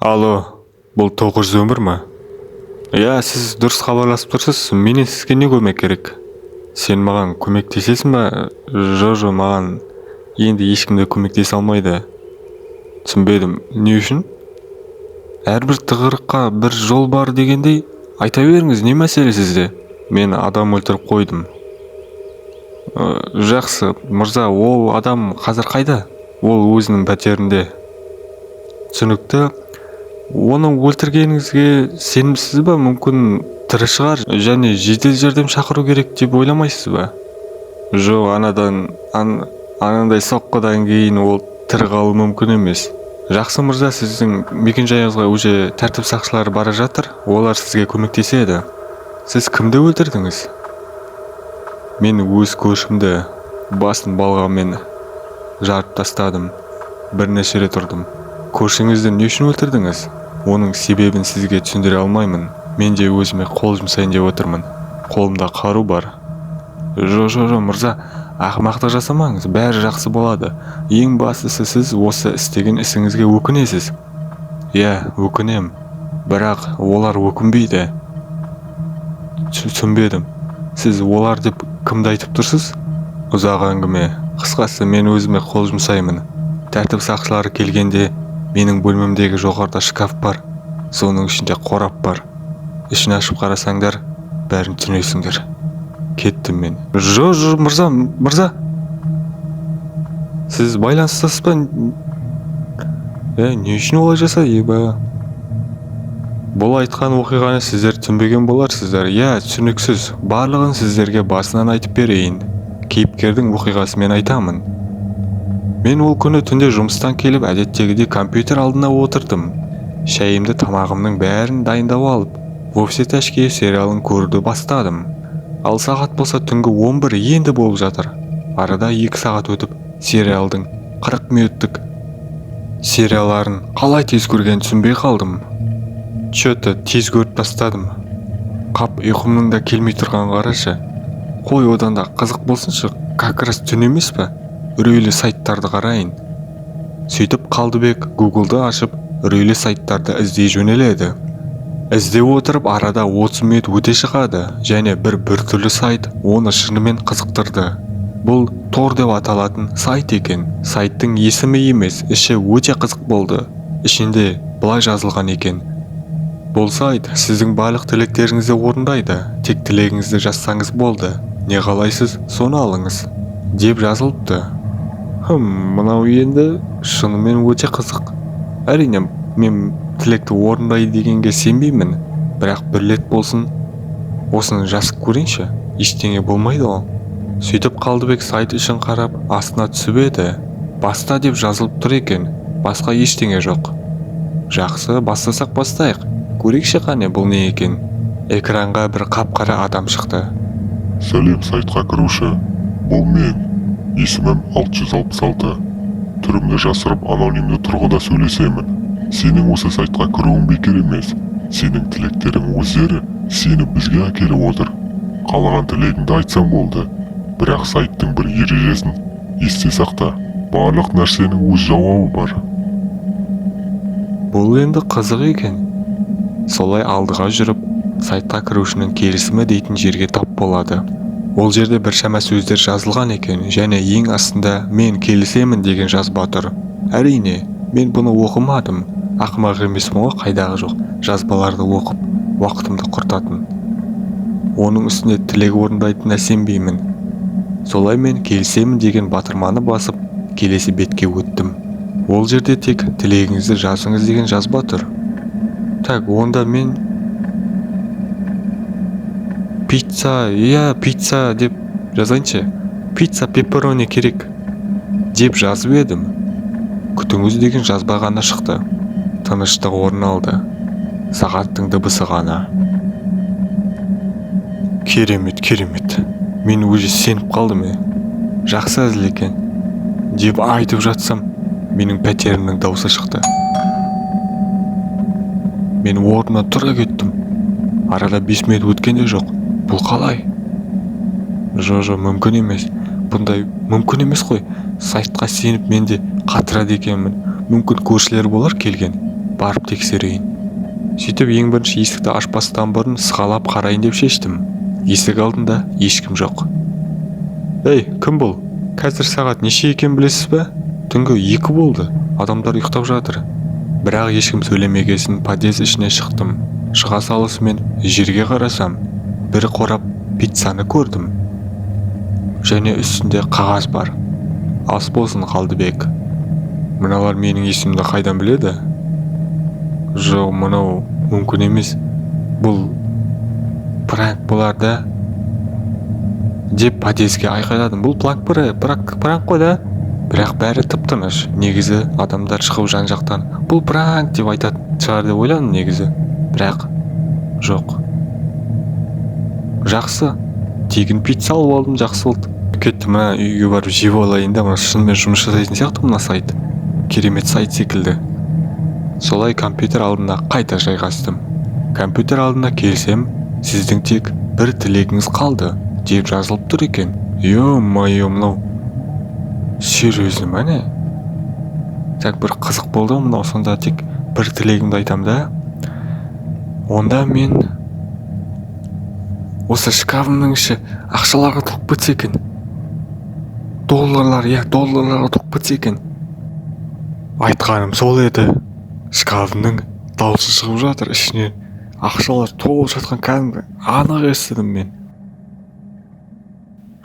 Алло, бұл 911 ма? Иә, сіз дұрыс хабарласып тұрсыз. Менен сізге не көмек керек? Сен маған көмектесесің ба? Жо, маған енді ешкім де көмектесе алмайды. Түсінбедім. Не үшін? Әрбір тығырыққа бір жол бар дегендей, айта беріңіз, не мәселе сізде? Мен адам өлтіріп қойдым. Жақсы, мырза, ол адам қазір қайда? Ол өзінің пәтерінде. Түсінікті. Оның өлтіргеніңізге сенімсіз ба? Мүмкін тірі шығар және жедел жәрдем шақыру керек деп ойламайсыз ба? Жоқ, анандай соққыдан кейін ол тірі қалуы мүмкін емес. Жақсы мырза, сіздің мекенжайыңызға уже тәртіп сақшылары бара жатыр. Олар сізге көмектеседі. Сіз кімді өлтірдіңіз? Мен өз көршімді басын балғамен жарып тастадым. Бірнеше рет ұрдым. Көршіңізді не үшін өлтірдіңіз? Оның себебін сізге түсіндіре алмаймын. Мен де өзіме қол жұмсайын деп отырмын. Қолымда қару бар. Жо, мырза, ақымақтық жасамаңыз, бәрі жақсы болады. Ең бастысы, сіз осы істеген ісіңізге өкінесіз. Иә, өкінем. Бірақ олар өкінбейді. Түсінбедім. Сіз олар деп кімді айтып тұрсыз? Ұзақ әңгіме. Қысқасы, мен өзіме қол жұмсаймын. Тәртіп сақшылары келгенде менің бөлмемдегі жоғарыда шкаф бар. Соның ішінде қорап бар. Ішін ашып қарасаңдар, бәрін түсінесіңдер. Кеттім мен. Жо, мырза. Сіз байланыстасыз ба? Не үшін олай жасады? Бұл айтқан оқиғаны сіздер түсінбеген боларсыздар. Иә, түсініксіз. Барлығын сіздерге басынан айтып берейін. Кейіпкердің оқиғасымен айтамын. Мен ол күні түнде жұмыстан келіп, әдеттегідей компьютер алдына отырдым. Шайымды, тамағымның бәрін дайындап алып, офсе тәшке сериалын көруді бастадым. Ал сағат болса түнгі 11 енді болып жатыр. Арада 2 сағат өтіп, сериалдың 40 минуттық сериаларын қалай тез көрген түсінбей қалдым. Чөті тез көріп тастадым. Қап, ұйқымның да келмей тұрған қарашы. Қой, одан да қызық болсыншы, как раз түн емес пе? Үрейлі сайттарды қарайын. Сөйтіп Қалдыбек Google'ды ашып, үрейлі сайттарды іздей жөнеледі. Іздеп отырып, арада 30 минут өте шығады, және біртүрлі сайт оны шынымен қызықтырды. Бұл Tor деп аталатын сайт екен. Сайттың есімі емес, іші өте қызық болды. Ішінде былай жазылған екен: бұл сайт сіздің барлық тілектеріңізді орындайды. Тек тілегіңізді жазсаңыз болды. Не қалайсыз, соны алыңыз, деп жазылыпты. Мынау енді шынымен өте қызық. Әрине, мен тілекті орындайды дегенге сенбеймін. Бірақ бір рет болсын, осыны жазып көрейінші. Ештеңе болмайды ол. Сөйтіп Қалдыбек сайт үшін қарап, астына түсіп еді. Баста деп жазылып тұр екен. Басқа ештеңе жоқ. Жақсы, бастасақ бастайық. Көрейікші қане, бұл не екен? Экранға бір қап-қара адам шықты. Сәлем, сайтқа кіруші. Бұл мен. Есімім 666. Түрімді жасырып, анонимді тұрғыда сөйлесемін. Сенің осы сайтқа кіруің бекер емес. Сенің тілектерің өздері сені бізге әкеліп отыр. Қалаған тілегіңді айтсам болды. Бірақ сайттың бір ережесін есте сақта. Барлық нәрсенің өз жауабы бар. Бұл енді қызық екен. Солай алдыға жүріп, сайтқа кірушінің келісімі дейтін жерге тап болады. Ол жерде біршама сөздер жазылған екен, және ең астында мен келісемін деген жазба тұр. Әрине, мен бұны оқымадым. Ақымақ емеспін ғой, қайдағы жоқ. Жазбаларды оқып, уақытымды құртатын. Оның үстіне тілек орындайтынына сенбеймін. Солай мен келісемін деген батырманы басып, келесі бетке өттім. Ол жерде тек тілегіңізді жазыңыз деген жазба тұр. Так, онда мен пицца деп жазайыншы. Пицца пепперони керек деп жазып едім. Күтіңіз деген жазба ғана шықты. Тыныштық орын алды. Сағаттың дыбысы ғана. Керемет. Мен өзі сеніп қалдым. Жақсы әзіл екен деп айтып жатсам, менің пәтерімнің дауысы шықты. Мен орнымнан тұра кеттім. Арада 5 минут өткенде жоқ. Бұл қалай? Жо, мүмкін емес. Бұндай мүмкін емес қой. Сайтқа сеніп мен де қатырады екенмін. Мүмкін көршілер болар келген. барып тексерейін. Сөйтіп ең бірінші есікті ашпастан бұрын сығалап қарайын деп шештім. Есік алдында ешкім жоқ. Ей, кім бұл? Қазір сағат неше екен білесіз бе? Түнгі 2 болды. Адамдар ұйықтап жатыр. Бірақ ешкім сөйлемегесін подъезд ішіне шықтым. Шыға салысымен жерге қарасам, бір қорап пиццаны көрдім. Және үстінде қағаз бар. Ас болсын, Қалдыбек. Мыналар менің есімді қайдан біледі? Жоқ, мынау мүмкін емес. Бұл пранк болар да. Деп подъездге айқайладым. Бұл пранк қой да. Бірақ бәрі тып-тыныш. Негізі адамдар шығып жан-жақтан бұл пранк деп айтатын шығар деп ойладым негізі. Бірақ жоқ. Жақсы. Тегін пицца алып алдым, жақсы болды. Кеттім, мына үйге барып жеп алайын да, мына шынымен жұмыс жасайтын сияқты мына сайт. Керемет сайт секілді. Солай компьютер алдына қайта жайғастым. Компьютер алдына келсем, сіздің тек бір тілегіңіз қалды деп жазылып тұр екен. Ё-моё, мынау серьезно ма не? Так бір қызық болды, мынау сонда тек бір тілегімді айтам да. Онда мен осы шкафымның іші ақшаларға толып кетсе екен. Долларларға толып кетсе екен. Айтқаным сол еді. Шкафымның дауысы шығып жатыр, ішінен ақшалар толып жатқан кәдімгі анық естідім мен.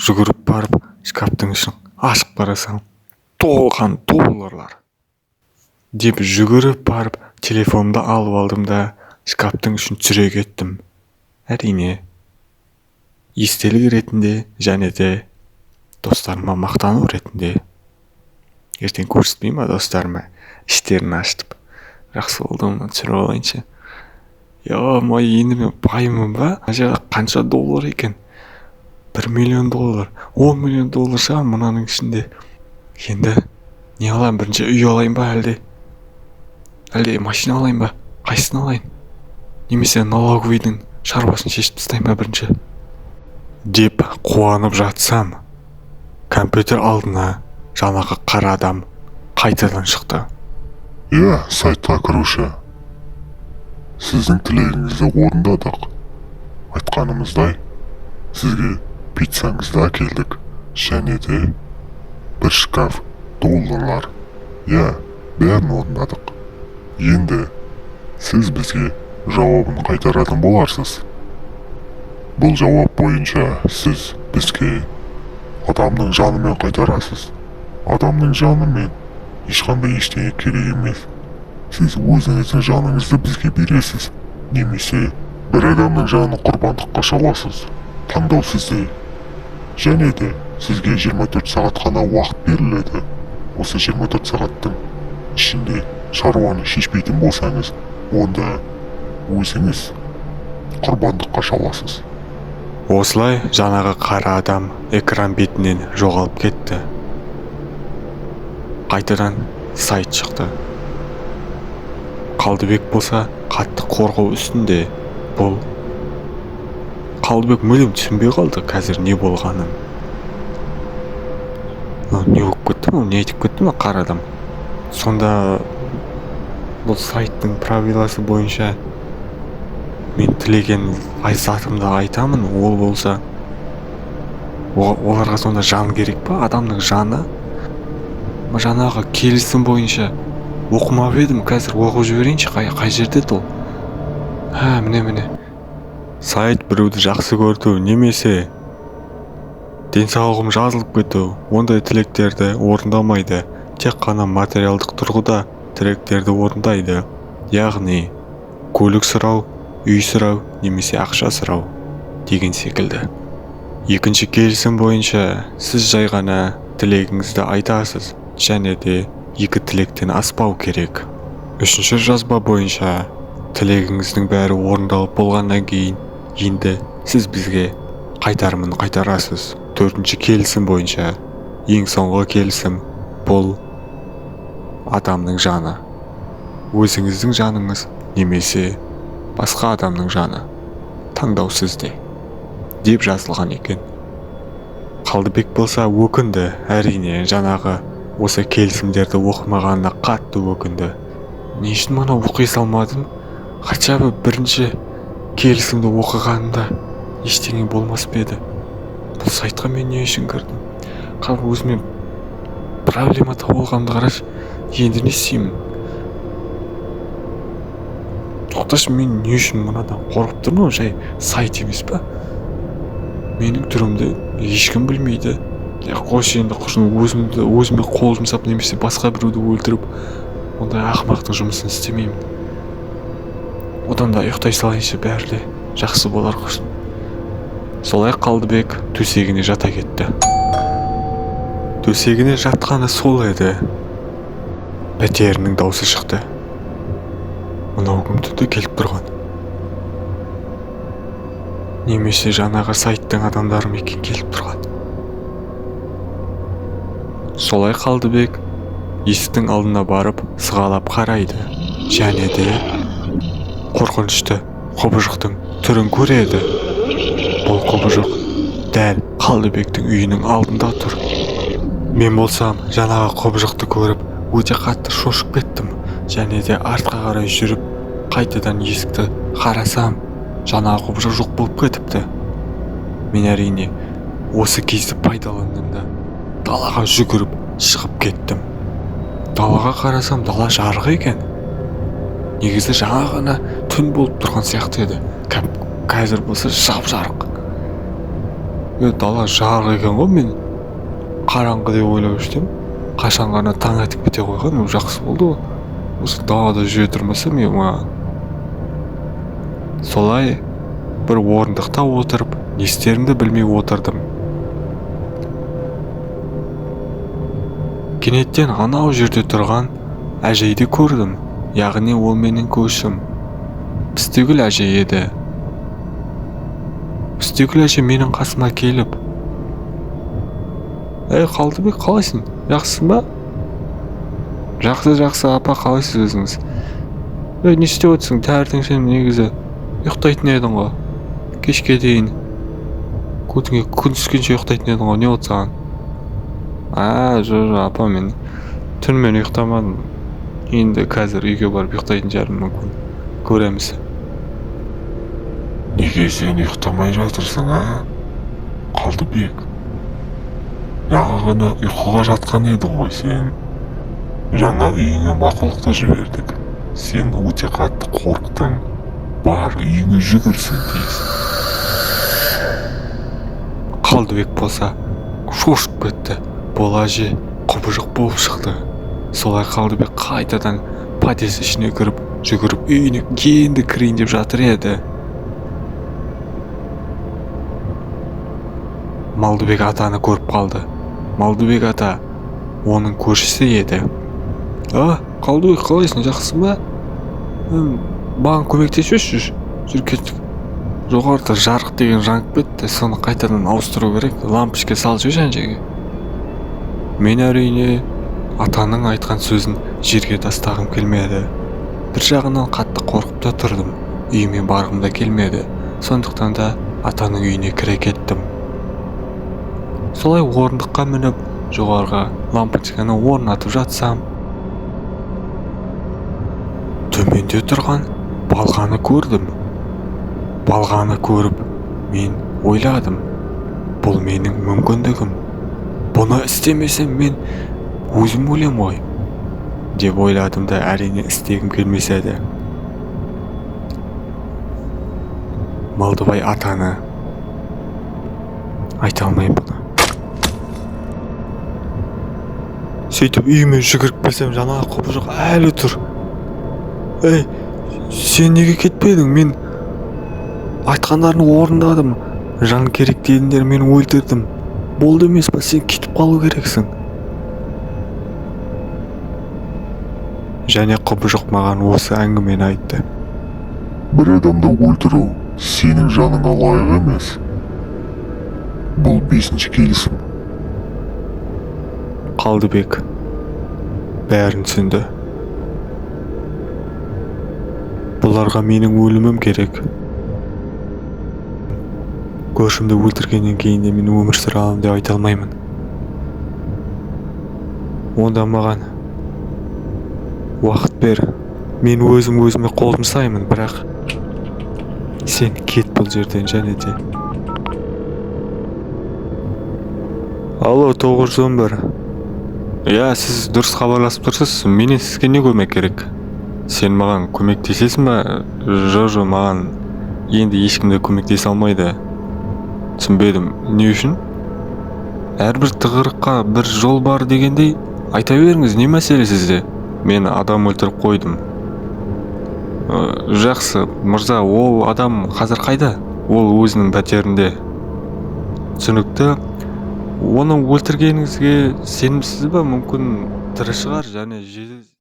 Жүгіріп барып шкафтың ішін ашып қарасам, толған долларлар. Деп жүгіріп барып телефонымды алып алдым да шкафтың ішін түсіре кеттім. Әрине, естелік ретінде және де достарыма мақтану ретінде. Ертең көрсетпей ма достарыма іштерін ашытып. Жақсы болды, оны түсіріп алайыншы. Ё-моё, енді мен байымын ба? Ажаға қанша доллар екен? 1 миллион доллар, 10 миллион доллар шығар мынаның ішінде. Енді не алайын, бірінші үй алайын ба әлде? Әлде машина алайын ба? Қайсысын алайын? Немесе налоговыйдың шаруасын шешіп тастайын ба бірінші? Деп қуанып жатсам, компьютер алдына жаңағы қара адам қайтадан шықты. Сайтқа кіруші. Сіздің тілегіңізді орындадық. Айтқанымыздай, сізге пиццаңызды әкелдік. Және де бір шкаф долларлар. Бәрін орындадық. Енді сіз бізге жауабын қайтаратын боларсыз. Бұл жауап бойынша сіз бізге адамның жанымен қайтарасыз. Адамның жанымен ешқандай ештеңе керек емес. Сіз өзіңіздің жаныңызды бізге бересіз. Немесе бір адамның жанын құрбандыққа шаласыз. Таңдау сізде. Және де сізге 24 сағат қана уақыт беріледі. Осы 24 сағаттың ішінде шаруаны шешпейтін болсаңыз, онда өзіңіз құрбандыққа шаласыз. Осылай жаңағы қара адам экран бетінен жоғалып кетті. Қайтадан сайт шықты. Қалдыбек болса қатты қорқу үстінде. Бұл Қалдыбек мүлдем түсінбей қалды қазір не болғанын. Не болып кетті ме? Не айтып кетті ме қара адам? Сонда бұл сайттың правиласы бойынша мен тілеген затымды айтамын, ол болса оларға сонда жан керек па? Адамның жаны? Жаңағы келісім бойынша оқымап едім, қазір оқып жіберейінші, қай жерде ол? Міне. Сайт біреуді жақсы көрту немесе денсаулығым жазылып кету, ондай тілектерді орындамайды. Тек қана материалдық тұрғыда тілектерді орындайды. Яғни көлік сұрау, үй сұрау немесе ақша сұрау деген секілді. Екінші келісім бойынша сіз жай ғана тілегіңізді айтасыз, және де екі тілектен аспау керек. Үшінші жазба бойынша тілегіңіздің бәрі орындалып болғаннан кейін енді сіз бізге қайтарымын қайтарасыз. Төртінші келісім бойынша ең соңғы келісім бұл адамның жаны. Өзіңіздің жаныңыз немесе басқа адамның жаны. Таңдау сізде деп жазылған екен. Қалдыбек болса өкінді, әрине жаңағы осы келісімдерді оқымағанына қатты өкінді. не үшін мана оқи салмадым? Хотя бы бірінші келісімді оқығанымда ештеңе болмас па еді? Бұл сайтқа мен не үшін кірдім? Қазір өзіме проблема тауып алғанымды қарашы, енді не істеймін? Тоқташы, мен не үшін мынадан қорқып тұрмын? Жай сайт емес па? Менің түрімді ешкім білмейді. Қош енді өзіме қол жұмсап немесе басқа біреуді өлтіріп, ондай ақымақтың жұмысын істемеймін. Одан да ұйықтай салайыншы, бәрі де жақсы болар қошын. Солай Қалдыбек төсегіне жата кетті. Төсегіне жатқаны сол еді. Пәтерінің даусы шықты. Мынау кім түнде келіп тұрған? Немесе жаңағы сайттың адамдары ма екен келіп тұрған? Солай Қалдыбек есіктің алдына барып сығалап қарайды. Және де қорқынышты құбыжықтың түрін көреді. Бұл құбыжық дәл Қалдыбектің үйінің алдында тұр. Мен болсам жаңағы құбыжықты көріп өте қатты шошып кеттім. Және де артқа қарай жүріп қайтадан есікті қарасам, жаңағы құбыжық жоқ болып кетіпті. Мен әрине осы кезді пайдаландым да далаға жүгіріп шығып кеттім. Далаға қарасам, дала жарық екен. Негізі жаңа ғана түн болып тұрған сияқты еді. Қазір болса жап-жарық. Дала жарық екен ғой, мен қараңғы деп ойлап өштім. Қашан ғана таң атып кете қойған, жақсы болды ғой. Осы далада жүре тұрмаса мен маған. Солай бір орындықта отырып, не істерімді білмей отырдым. Кенеттен анау жерде тұрған әжейді көрдім. Яғни ол менің көшім. Пістігүл әже еді. Пістігүл әже менің қасыма келіп: "Ей Қалдыбек, қалайсың? Жақсың ба?" Жақсы, апа, қалайсыз өзіңіз? Не істеп отырсың? Таңертең негізі ұйықтайтын едің ғой. Кешке дейін. Күн түскенше ұйықтайтын едің ғой. Не болды саған? Жоқ, апа, мен түнімен ұйықтамадым. Енді қазір үйге барып ұйықтайтын жарым мүмкін. Көреміз. Неге сен ұйықтамай жатырсың, Қалдыбек? Жаңа ғана ұйқыға жатқан едің ғой сен. Жаңа үйіңе мақұлықты жібердік. Сен өте қатты қорықтың. Бар, үйіңе жүгірсің тез. Қалдыбек болса шошып кетті. Бұл әже құбыжық болып шықты. Солай Қалдыбек қайтадан пәтес ішіне кіріп, жүгіріп үйіне енді кірейін деп жатыр еді. Малдыбек атаны көріп қалды. Малдыбек ата оның көршісі еді. Қалдыбек, қалайсың, жақсың ба? Маған көмектесші, жүр кеттік. Жоғарыда жарық деген жанып кетті, соны қайтадан ауыстыру керек, лампочка салып жөнжеге. Мен әрине атаның айтқан сөзін жерге тастағым келмеді. Бір жағынан қатты қорқып та тұрдым, үйіме барғым да келмеді. Сондықтан да атаның үйіне кіре кеттім. Солай орындыққа мініп, жоғарыға лампочканы орнатып жатсам, төменде тұрған балғаны көрдім. Балғаны көріп, мен ойладым, бұл менің мүмкіндігім. Бұны істемесем мен өзім өлем ғой, деп ойладым да әрине істегім келмес еді. Малдыбай атаны айта алмайым бұны. Сөйтіп үйіме жүгіріп келсем, жаңағы құбыжық әлі тұр. Ей, сен неге кетпедің? Мен айтқандарын орындадым. Жан керек дедіңдер, мен өлтірдім. Болды емес па, сен кетіп қалу керексің. Және құбыжық маған осы әңгімені айтты. Бір адамды өлтіру сенің жаныңа лайық емес. Бұл 5-ші келісім. Қалдыбек бәрін түсінді. Бұларға менің өлімім керек. Көршімді өлтіргеннен кейін де мен өмір сүре аламын деп айта алмаймын. Онда маған уақыт бер, Мен өзіме қол жұмсаймын, бірақ сен кет бұл жерден және де. Алло, 911. Я, сіз дұрыс хабарласып тұрсыз. Менен сізге не көмек керек? Сен маған көмектесесің ба? Жоқ, маған енді ешкім де көмектесе алмайды. Түсінбедім. Не үшін? Әрбір тығырыққа бір жол бар дегендей айта беріңіз, не мәселе сізде? Мен адам өлтіріп қойдым. Жақсы, мырза, ол адам қазір қайда? Ол өзінің пәтерінде. Түсінікті. Оны өлтіргеніңізге сенімсіз ба? Мүмкін тірі шығар және жедел